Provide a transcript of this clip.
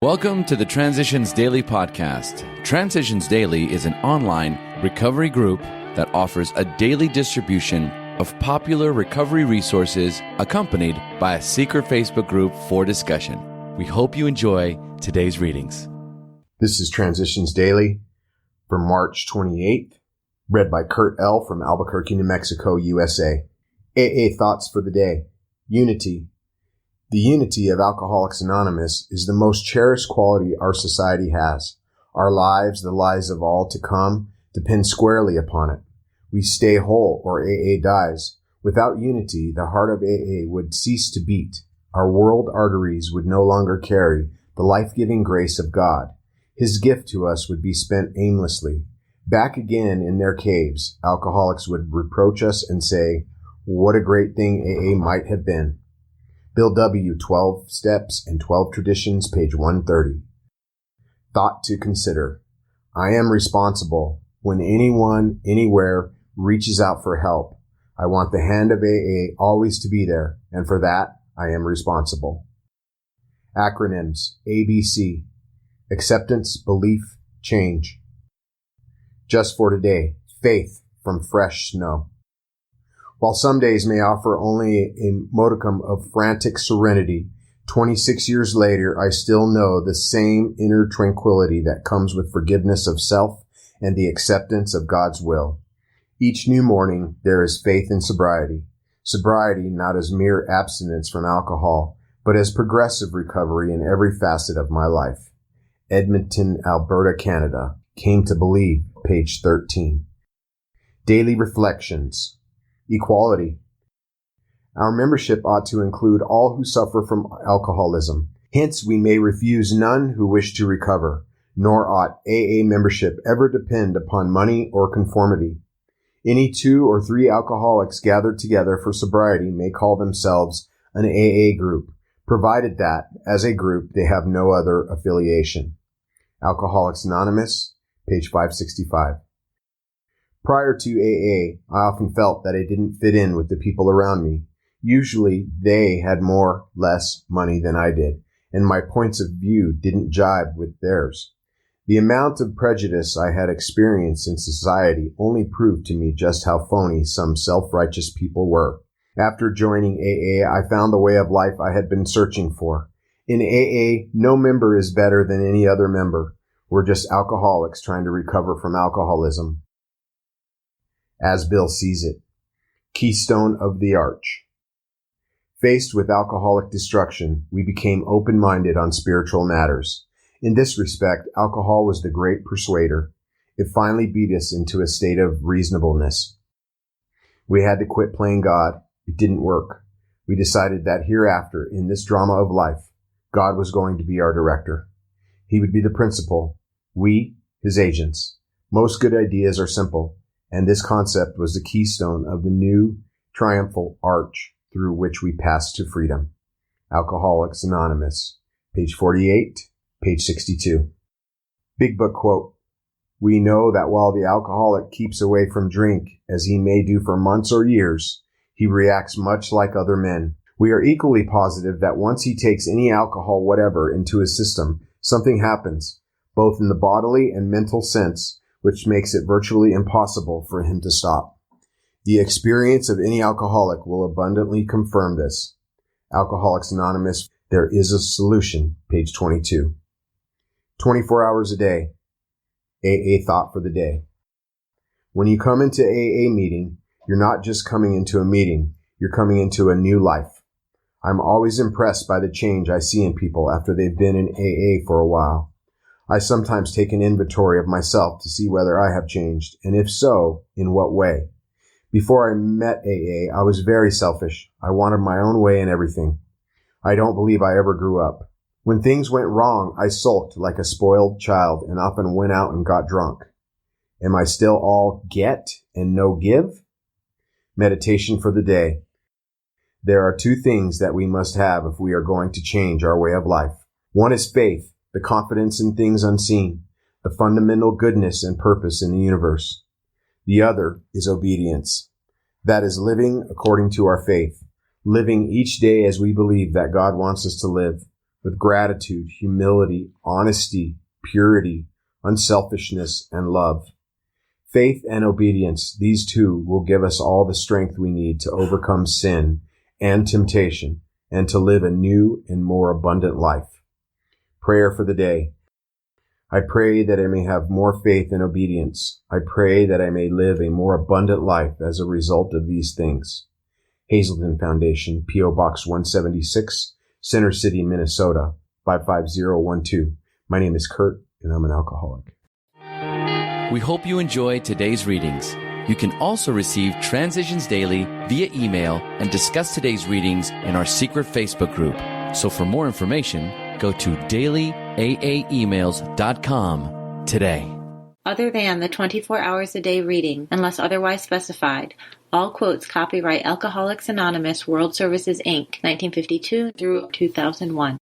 Welcome to the Transitions Daily podcast. Transitions Daily is an online recovery group that offers a daily distribution of popular recovery resources accompanied by a secret Facebook group for discussion. We hope you enjoy today's readings. This is Transitions Daily for March 28th, read by Kurt L. from Albuquerque, New Mexico, USA. AA thoughts for the day. Unity. The unity of Alcoholics Anonymous is the most cherished quality our society has. Our lives, the lives of all to come, depend squarely upon it. We stay whole or AA dies. Without unity, the heart of AA would cease to beat. Our world arteries would no longer carry the life-giving grace of God. His gift to us would be spent aimlessly. Back again in their caves, alcoholics would reproach us and say, "What a great thing AA might have been." Bill W., 12 Steps and 12 Traditions, page 130. Thought to consider. I am responsible when anyone, anywhere, reaches out for help. I want the hand of AA always to be there, and for that, I am responsible. Acronyms. ABC. Acceptance, belief, change. Just for today. Faith from fresh snow. While some days may offer only a modicum of frantic serenity, 26 years later, I still know the same inner tranquility that comes with forgiveness of self and the acceptance of God's will. Each new morning, there is faith in sobriety. Sobriety not as mere abstinence from alcohol, but as progressive recovery in every facet of my life. Edmonton, Alberta, Canada. Came to believe, page 13. Daily reflections. Equality. Our membership ought to include all who suffer from alcoholism. Hence, we may refuse none who wish to recover, nor ought AA membership ever depend upon money or conformity. Any 2 or 3 alcoholics gathered together for sobriety may call themselves an AA group, provided that, as a group, they have no other affiliation. Alcoholics Anonymous, page 565. Prior to AA, I often felt that I didn't fit in with the people around me. Usually, they had more, less money than I did, and my points of view didn't jibe with theirs. The amount of prejudice I had experienced in society only proved to me just how phony some self-righteous people were. After joining AA, I found the way of life I had been searching for. In AA, no member is better than any other member. We're just alcoholics trying to recover from alcoholism. As Bill sees it. Keystone of the Arch. Faced with alcoholic destruction, we became open-minded on spiritual matters. In this respect, alcohol was the great persuader. It finally beat us into a state of reasonableness. We had to quit playing God. It didn't work. We decided that hereafter, in this drama of life, God was going to be our director. He would be the principal. We, his agents. Most good ideas are simple. And this concept was the keystone of the new triumphal arch through which we pass to freedom. Alcoholics Anonymous, page 48, page 62. Big Book quote. We know that while the alcoholic keeps away from drink, as he may do for months or years, he reacts much like other men. We are equally positive that once he takes any alcohol whatever into his system, something happens, both in the bodily and mental sense, which makes it virtually impossible for him to stop. The experience of any alcoholic will abundantly confirm this. Alcoholics Anonymous, there is a solution, page 22. 24 hours a day. AA thought for the day. When you come into AA meeting, you're not just coming into a meeting, you're coming into a new life. I'm always impressed by the change I see in people after they've been in AA for a while. I sometimes take an inventory of myself to see whether I have changed, and if so, in what way. Before I met AA, I was very selfish. I wanted my own way in everything. I don't believe I ever grew up. When things went wrong, I sulked like a spoiled child and often went out and got drunk. Am I still all get and no give? Meditation for the day. There are 2 things that we must have if we are going to change our way of life. One is faith. The confidence in things unseen, the fundamental goodness and purpose in the universe. The other is obedience. That is living according to our faith, living each day as we believe that God wants us to live, with gratitude, humility, honesty, purity, unselfishness, and love. Faith and obedience, these two will give us all the strength we need to overcome sin and temptation and to live a new and more abundant life. Prayer for the day. I pray that I may have more faith and obedience. I pray that I may live a more abundant life as a result of these things. Hazelden Foundation, P.O. Box 176, Center City, Minnesota, 55012. My name is Kurt, and I'm an alcoholic. We hope you enjoyed today's readings. You can also receive Transitions Daily via email and discuss today's readings in our secret Facebook group. So for more information, go to dailyaaemails.com today. Other than the 24 hours a day reading, unless otherwise specified, all quotes copyright Alcoholics Anonymous World Services, Inc., 1952 through 2001.